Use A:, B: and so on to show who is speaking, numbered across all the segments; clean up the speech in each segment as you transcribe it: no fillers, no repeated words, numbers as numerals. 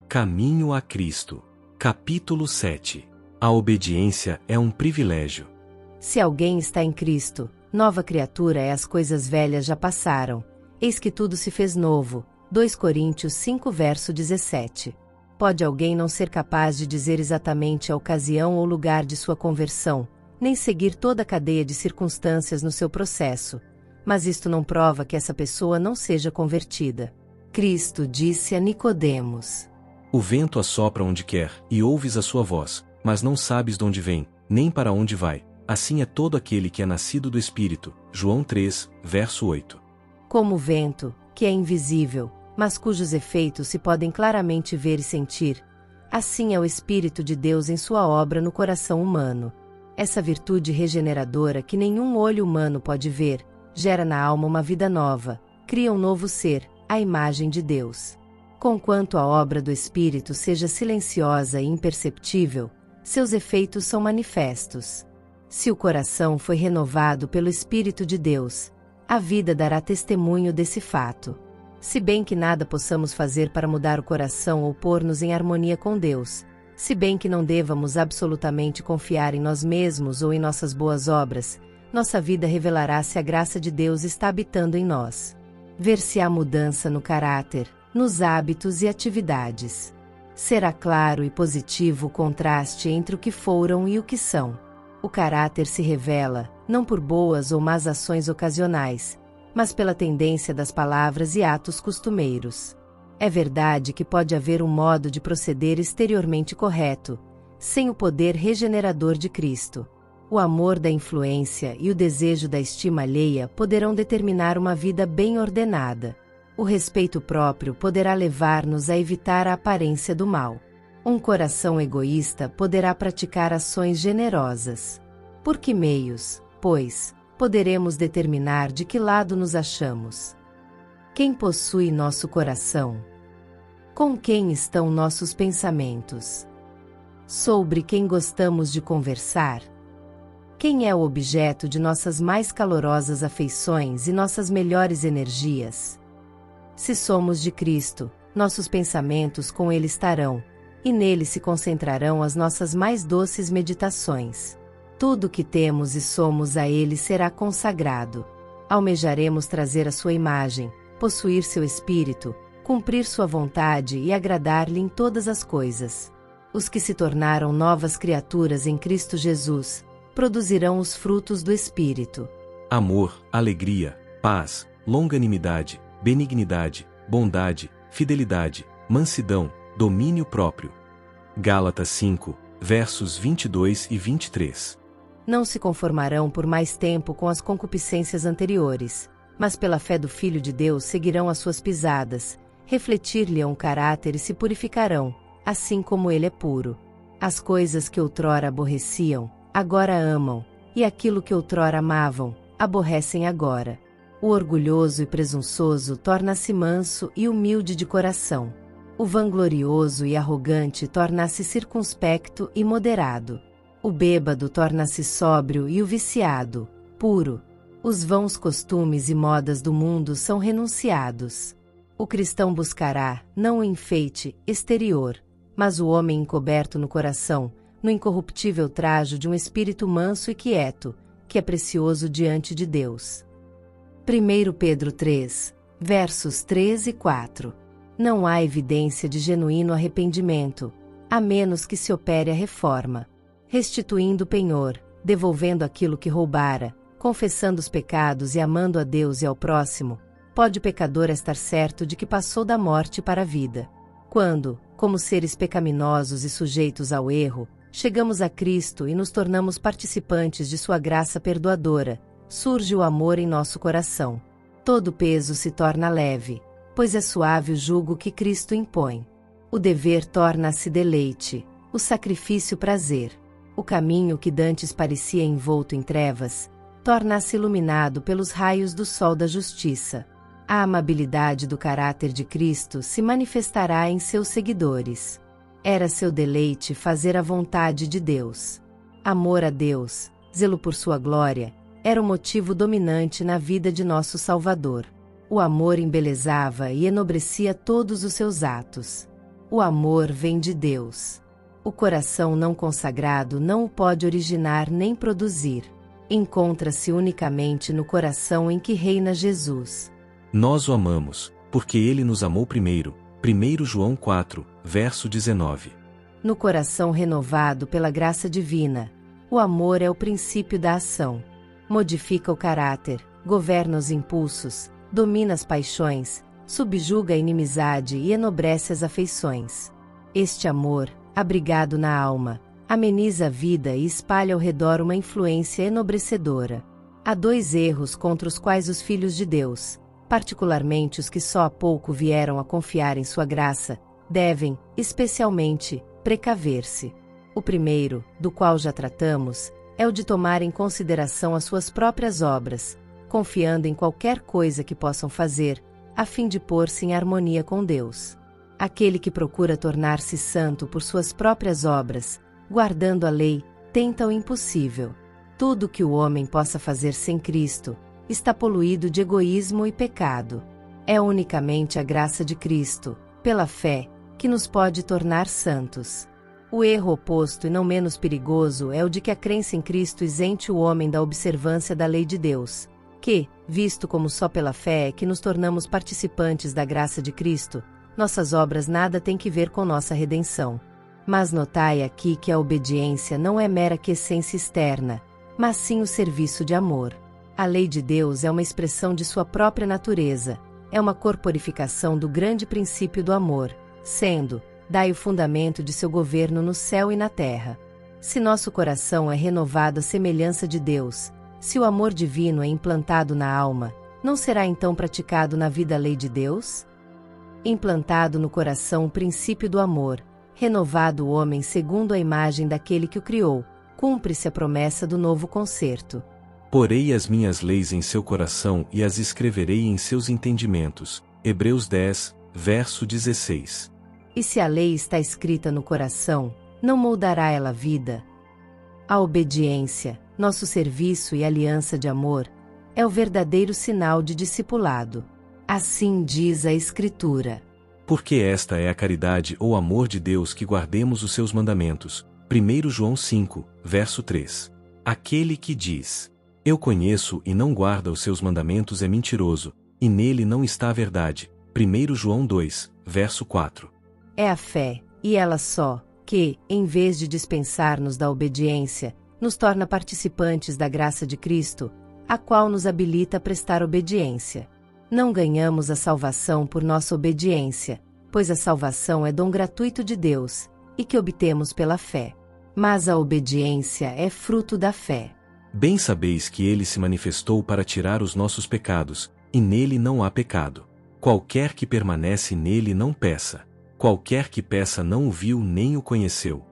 A: Caminho a Cristo. Capítulo 7. A obediência é um privilégio.
B: Se alguém está em Cristo, nova criatura é, as coisas velhas já passaram, eis que tudo se fez novo. 2 Coríntios 5 verso 17. Pode alguém não ser capaz de dizer exatamente a ocasião ou lugar de sua conversão, nem seguir toda a cadeia de circunstâncias no seu processo, mas isto não prova que essa pessoa não seja convertida. Cristo disse a Nicodemos:
A: O vento assopra onde quer, e ouves a sua voz, mas não sabes de onde vem, nem para onde vai. Assim é todo aquele que é nascido do Espírito. João 3, verso 8.
B: Como o vento, que é invisível, mas cujos efeitos se podem claramente ver e sentir, assim é o Espírito de Deus em sua obra no coração humano. Essa virtude regeneradora que nenhum olho humano pode ver, gera na alma uma vida nova, cria um novo ser, a imagem de Deus. Conquanto a obra do Espírito seja silenciosa e imperceptível, seus efeitos são manifestos. Se o coração foi renovado pelo Espírito de Deus, a vida dará testemunho desse fato. Se bem que nada possamos fazer para mudar o coração ou pôr-nos em harmonia com Deus, se bem que não devamos absolutamente confiar em nós mesmos ou em nossas boas obras, nossa vida revelará se a graça de Deus está habitando em nós. Ver-se a mudança no caráter, nos hábitos e atividades. Será claro e positivo o contraste entre o que foram e o que são. O caráter se revela, não por boas ou más ações ocasionais, mas pela tendência das palavras e atos costumeiros. É verdade que pode haver um modo de proceder exteriormente correto, sem o poder regenerador de Cristo. O amor da influência e o desejo da estima alheia poderão determinar uma vida bem ordenada. O respeito próprio poderá levar-nos a evitar a aparência do mal. Um coração egoísta poderá praticar ações generosas. Por que meios, pois, poderemos determinar de que lado nos achamos? Quem possui nosso coração? Com quem estão nossos pensamentos? Sobre quem gostamos de conversar? Quem é o objeto de nossas mais calorosas afeições e nossas melhores energias? Se somos de Cristo, nossos pensamentos com Ele estarão, e nele se concentrarão as nossas mais doces meditações. Tudo o que temos e somos a Ele será consagrado. Almejaremos trazer a sua imagem, possuir seu espírito, cumprir sua vontade e agradar-lhe em todas as coisas. Os que se tornaram novas criaturas em Cristo Jesus, produzirão os frutos do Espírito:
A: Amor, alegria, paz, longanimidade, benignidade, bondade, fidelidade, mansidão, domínio próprio. Gálatas 5, versos 22 e 23.
B: Não se conformarão por mais tempo com as concupiscências anteriores, mas pela fé do Filho de Deus seguirão as suas pisadas, refletir-lhe-ão caráter e se purificarão, assim como ele é puro. As coisas que outrora aborreciam, agora amam, e aquilo que outrora amavam, aborrecem agora. O orgulhoso e presunçoso torna-se manso e humilde de coração. O vanglorioso e arrogante torna-se circunspecto e moderado. O bêbado torna-se sóbrio e o viciado, puro. Os vãos costumes e modas do mundo são renunciados. O cristão buscará, não o enfeite exterior, mas o homem encoberto no coração, no incorruptível trajo de um espírito manso e quieto, que é precioso diante de Deus. 1 Pedro 3, versos 3 e 4. Não há evidência de genuíno arrependimento, a menos que se opere a reforma. Restituindo o penhor, devolvendo aquilo que roubara, confessando os pecados e amando a Deus e ao próximo, pode o pecador estar certo de que passou da morte para a vida. Quando, como seres pecaminosos e sujeitos ao erro, chegamos a Cristo e nos tornamos participantes de sua graça perdoadora, surge o amor em nosso coração. Todo peso se torna leve, pois é suave o jugo que Cristo impõe. O dever torna-se deleite, o sacrifício prazer. O caminho que dantes parecia envolto em trevas, torna-se iluminado pelos raios do sol da justiça. A amabilidade do caráter de Cristo se manifestará em seus seguidores. Era seu deleite fazer a vontade de Deus. Amor a Deus, zelo por sua glória, era o motivo dominante na vida de nosso Salvador. O amor embelezava e enobrecia todos os seus atos. O amor vem de Deus. O coração não consagrado não o pode originar nem produzir. Encontra-se unicamente no coração em que reina Jesus.
A: Nós o amamos, porque ele nos amou primeiro. 1 João 4, verso 19.
B: No coração renovado pela graça divina, o amor é o princípio da ação. Modifica o caráter, governa os impulsos, domina as paixões, subjuga a inimizade e enobrece as afeições. Este amor, abrigado na alma, ameniza a vida e espalha ao redor uma influência enobrecedora. Há dois erros contra os quais os filhos de Deus, particularmente os que só há pouco vieram a confiar em sua graça, devem, especialmente, precaver-se. O primeiro, do qual já tratamos, é o de tomar em consideração as suas próprias obras, confiando em qualquer coisa que possam fazer, a fim de pôr-se em harmonia com Deus. Aquele que procura tornar-se santo por suas próprias obras, guardando a lei, tenta o impossível. Tudo que o homem possa fazer sem Cristo, está poluído de egoísmo e pecado. É unicamente a graça de Cristo, pela fé, que nos pode tornar santos. O erro oposto e não menos perigoso é o de que a crença em Cristo isente o homem da observância da lei de Deus, que, visto como só pela fé é que nos tornamos participantes da graça de Cristo, nossas obras nada têm que ver com nossa redenção. Mas notai aqui que a obediência não é mera quiescência externa, mas sim o serviço de amor. A lei de Deus é uma expressão de sua própria natureza, é uma corporificação do grande princípio do amor, sendo, dai o fundamento de seu governo no céu e na terra. Se nosso coração é renovado à semelhança de Deus, se o amor divino é implantado na alma, não será então praticado na vida a lei de Deus? Implantado no coração o princípio do amor, renovado o homem segundo a imagem daquele que o criou, cumpre-se a promessa do novo concerto.
A: Porei as minhas leis em seu coração e as escreverei em seus entendimentos. Hebreus 10, verso 16.
B: E se a lei está escrita no coração, não moldará ela a vida? A obediência, nosso serviço e aliança de amor, é o verdadeiro sinal de discipulado. Assim diz a Escritura.
A: Porque esta é a caridade ou amor de Deus que guardemos os seus mandamentos. 1 João 5, verso 3. Aquele que diz: eu conheço e não guarda os seus mandamentos é mentiroso, e nele não está a verdade. 1 João 2, verso 4.
B: É a fé, e ela só, que, em vez de dispensar-nos da obediência, nos torna participantes da graça de Cristo, a qual nos habilita a prestar obediência. Não ganhamos a salvação por nossa obediência, pois a salvação é dom gratuito de Deus, e que obtemos pela fé. Mas a obediência é fruto da fé.
A: Bem sabeis que ele se manifestou para tirar os nossos pecados, e nele não há pecado. Qualquer que permanece nele não peça. Qualquer que peça não o viu nem o conheceu.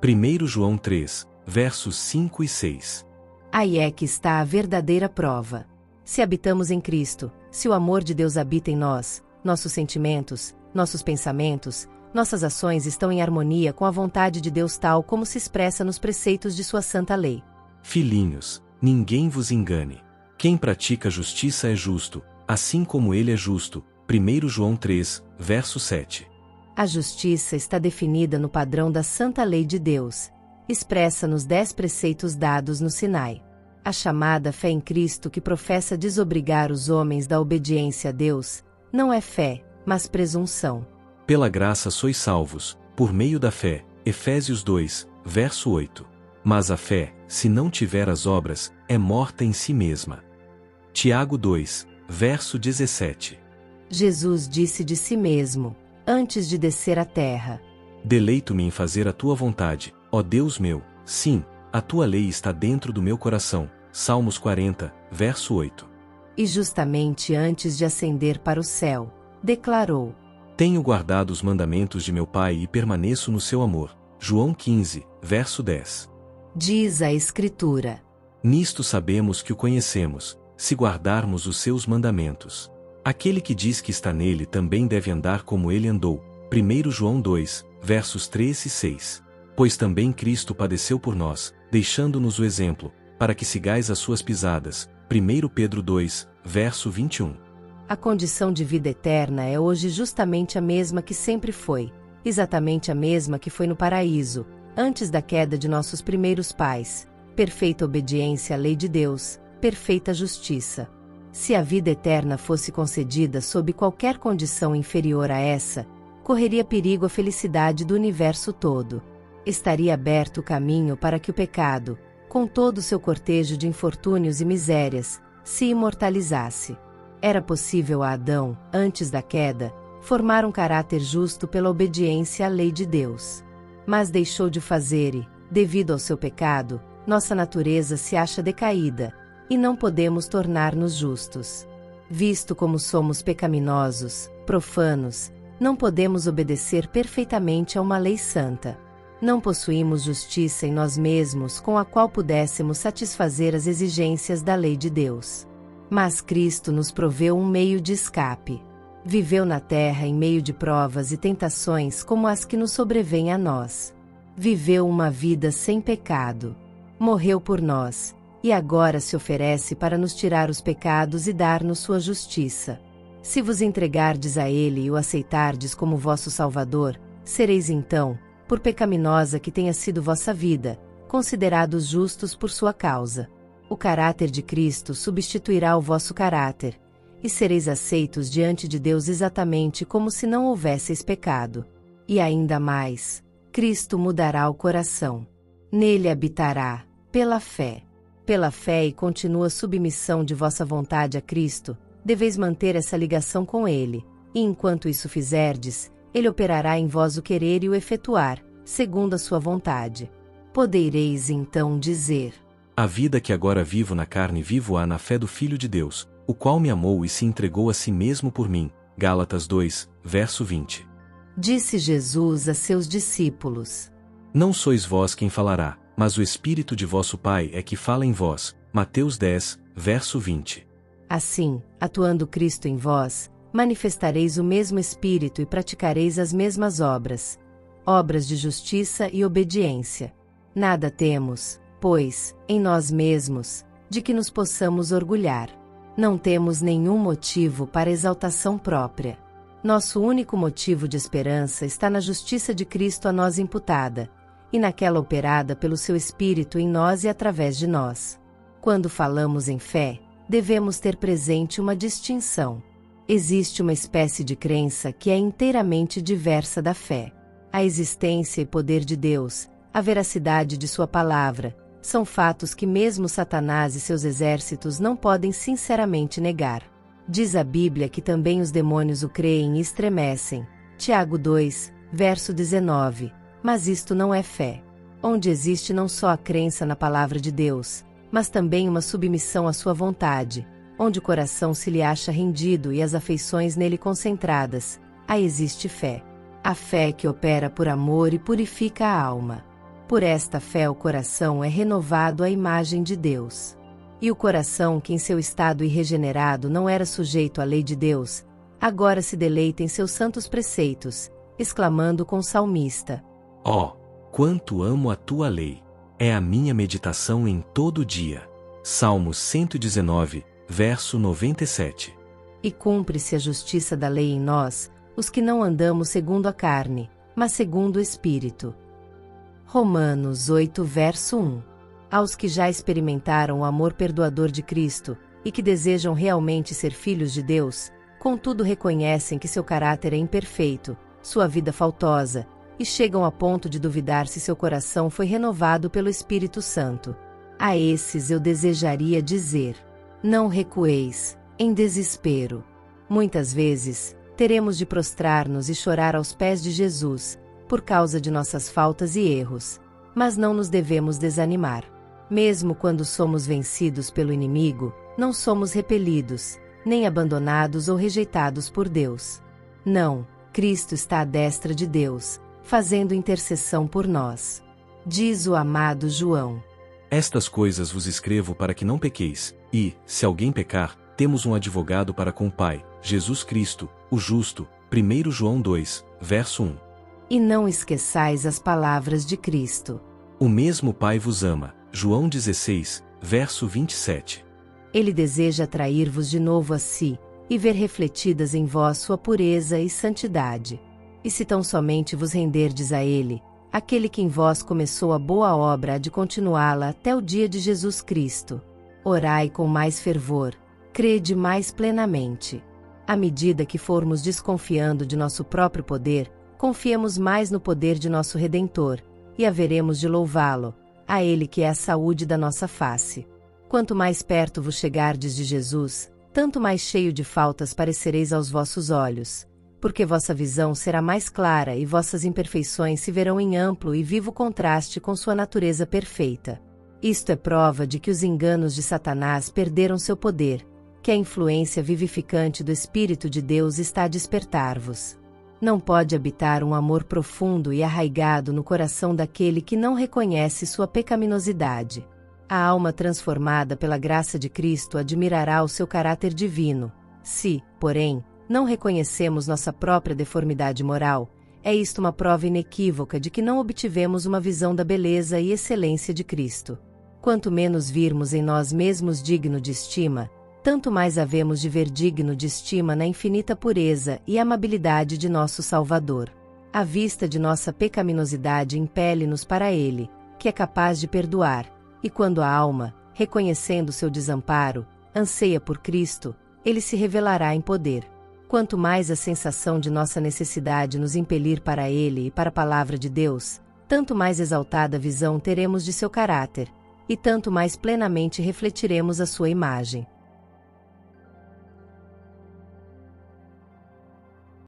A: 1 João 3, versos 5 e 6.
B: Aí é que está a verdadeira prova. Se habitamos em Cristo, se o amor de Deus habita em nós, nossos sentimentos, nossos pensamentos, nossas ações estão em harmonia com a vontade de Deus tal como se expressa nos preceitos de sua santa lei.
A: Filhinhos, ninguém vos engane. Quem pratica justiça é justo, assim como ele é justo. 1 João 3, verso 7.
B: A justiça está definida no padrão da santa lei de Deus, expressa nos 10 preceitos dados no Sinai. A chamada fé em Cristo que professa desobrigar os homens da obediência a Deus, não é fé, mas presunção.
A: Pela graça sois salvos, por meio da fé. Efésios 2, verso 8. Mas a fé, se não tiver as obras, é morta em si mesma. Tiago 2, verso 17.
B: Jesus disse de si mesmo, antes de descer à terra:
A: deleito-me em fazer a tua vontade, ó Deus meu, sim, a tua lei está dentro do meu coração. Salmos 40, verso 8.
B: E justamente antes de ascender para o céu, declarou:
A: tenho guardado os mandamentos de meu Pai e permaneço no seu amor. João 15, verso 10.
B: Diz a Escritura:
A: nisto sabemos que o conhecemos, se guardarmos os seus mandamentos. Aquele que diz que está nele também deve andar como ele andou. 1 João 2, versos 3 e 6. Pois também Cristo padeceu por nós, deixando-nos o exemplo, para que sigais as suas pisadas. 1 Pedro 2, verso 21.
B: A condição de vida eterna é hoje justamente a mesma que sempre foi, exatamente a mesma que foi no paraíso, antes da queda de nossos primeiros pais. Perfeita obediência à lei de Deus, perfeita justiça. Se a vida eterna fosse concedida sob qualquer condição inferior a essa, correria perigo a felicidade do universo todo. Estaria aberto o caminho para que o pecado, com todo o seu cortejo de infortúnios e misérias, se imortalizasse. Era possível a Adão, antes da queda, formar um caráter justo pela obediência à lei de Deus. Mas deixou de fazer e, devido ao seu pecado, nossa natureza se acha decaída, e não podemos tornar-nos justos. Visto como somos pecaminosos, profanos, não podemos obedecer perfeitamente a uma lei santa. Não possuímos justiça em nós mesmos com a qual pudéssemos satisfazer as exigências da lei de Deus. Mas Cristo nos proveu um meio de escape. Viveu na terra em meio de provas e tentações como as que nos sobrevêm a nós. Viveu uma vida sem pecado. Morreu por nós, e agora se oferece para nos tirar os pecados e dar-nos sua justiça. Se vos entregardes a Ele e o aceitardes como vosso Salvador, sereis então, por pecaminosa que tenha sido vossa vida, considerados justos por sua causa. O caráter de Cristo substituirá o vosso caráter, e sereis aceitos diante de Deus exatamente como se não houvesseis pecado. E ainda mais, Cristo mudará o coração. Nele habitará, pela fé. Pela fé e contínua submissão de vossa vontade a Cristo, deveis manter essa ligação com Ele, e enquanto isso fizerdes, Ele operará em vós o querer e o efetuar, segundo a sua vontade. Podereis então dizer:
A: a vida que agora vivo na carne vivo-a na fé do Filho de Deus, o qual me amou e se entregou a si mesmo por mim. Gálatas 2, verso 20.
B: Disse Jesus a seus discípulos:
A: Não sois vós quem falará, mas o Espírito de vosso Pai é que fala em vós. Mateus 10, verso 20.
B: Assim, atuando Cristo em vós, manifestareis o mesmo Espírito e praticareis as mesmas obras. Obras de justiça e obediência. Nada temos, pois, em nós mesmos, de que nos possamos orgulhar. Não temos nenhum motivo para exaltação própria. Nosso único motivo de esperança está na justiça de Cristo a nós imputada, e naquela operada pelo seu Espírito em nós e através de nós. Quando falamos em fé, devemos ter presente uma distinção. Existe uma espécie de crença que é inteiramente diversa da fé. A existência e poder de Deus, a veracidade de sua palavra, são fatos que mesmo Satanás e seus exércitos não podem sinceramente negar. Diz a Bíblia que também os demônios o creem e estremecem. Tiago 2, verso 19. Mas isto não é fé. Onde existe não só a crença na palavra de Deus, mas também uma submissão à sua vontade, onde o coração se lhe acha rendido e as afeições nele concentradas, aí existe fé. A fé que opera por amor e purifica a alma. Por esta fé o coração é renovado à imagem de Deus. E o coração que em seu estado irregenerado não era sujeito à lei de Deus, agora se deleita em seus santos preceitos, exclamando com o salmista:
A: Ó, quanto amo a tua lei! É a minha meditação em todo o dia. Salmos 119, verso 97.
B: E cumpre-se a justiça da lei em nós, os que não andamos segundo a carne, mas segundo o Espírito. Romanos 8, verso 1. Aos que já experimentaram o amor perdoador de Cristo, e que desejam realmente ser filhos de Deus, contudo reconhecem que seu caráter é imperfeito, sua vida faltosa, e chegam a ponto de duvidar se seu coração foi renovado pelo Espírito Santo. A esses eu desejaria dizer: não recueis, em desespero. Muitas vezes, teremos de prostrar-nos e chorar aos pés de Jesus, por causa de nossas faltas e erros, mas não nos devemos desanimar. Mesmo quando somos vencidos pelo inimigo, não somos repelidos, nem abandonados ou rejeitados por Deus. Não, Cristo está à destra de Deus, fazendo intercessão por nós. Diz o amado João:
A: Estas coisas vos escrevo para que não pequeis, e, se alguém pecar, temos um advogado para com o Pai, Jesus Cristo, o justo. 1 João 2, verso 1.
B: E não esqueçais as palavras de Cristo.
A: O mesmo Pai vos ama. João 16, verso 27.
B: Ele deseja atrair-vos de novo a si, e ver refletidas em vós sua pureza e santidade. E se tão somente vos renderdes a Ele, aquele que em vós começou a boa obra há de continuá-la até o dia de Jesus Cristo. Orai com mais fervor, crede mais plenamente. À medida que formos desconfiando de nosso próprio poder, confiemos mais no poder de nosso Redentor, e haveremos de louvá-lo, a Ele que é a saúde da nossa face. Quanto mais perto vos chegardes de Jesus, tanto mais cheio de faltas parecereis aos vossos olhos, porque vossa visão será mais clara e vossas imperfeições se verão em amplo e vivo contraste com sua natureza perfeita. Isto é prova de que os enganos de Satanás perderam seu poder, que a influência vivificante do Espírito de Deus está a despertar-vos. Não pode habitar um amor profundo e arraigado no coração daquele que não reconhece sua pecaminosidade. A alma transformada pela graça de Cristo admirará o seu caráter divino. Se, porém, não reconhecemos nossa própria deformidade moral, é isto uma prova inequívoca de que não obtivemos uma visão da beleza e excelência de Cristo. Quanto menos virmos em nós mesmos digno de estima, tanto mais havemos de ver digno de estima na infinita pureza e amabilidade de nosso Salvador. A vista de nossa pecaminosidade impele-nos para Ele, que é capaz de perdoar, e quando a alma, reconhecendo seu desamparo, anseia por Cristo, Ele se revelará em poder. Quanto mais a sensação de nossa necessidade nos impelir para Ele e para a Palavra de Deus, tanto mais exaltada visão teremos de seu caráter, e tanto mais plenamente refletiremos a sua imagem.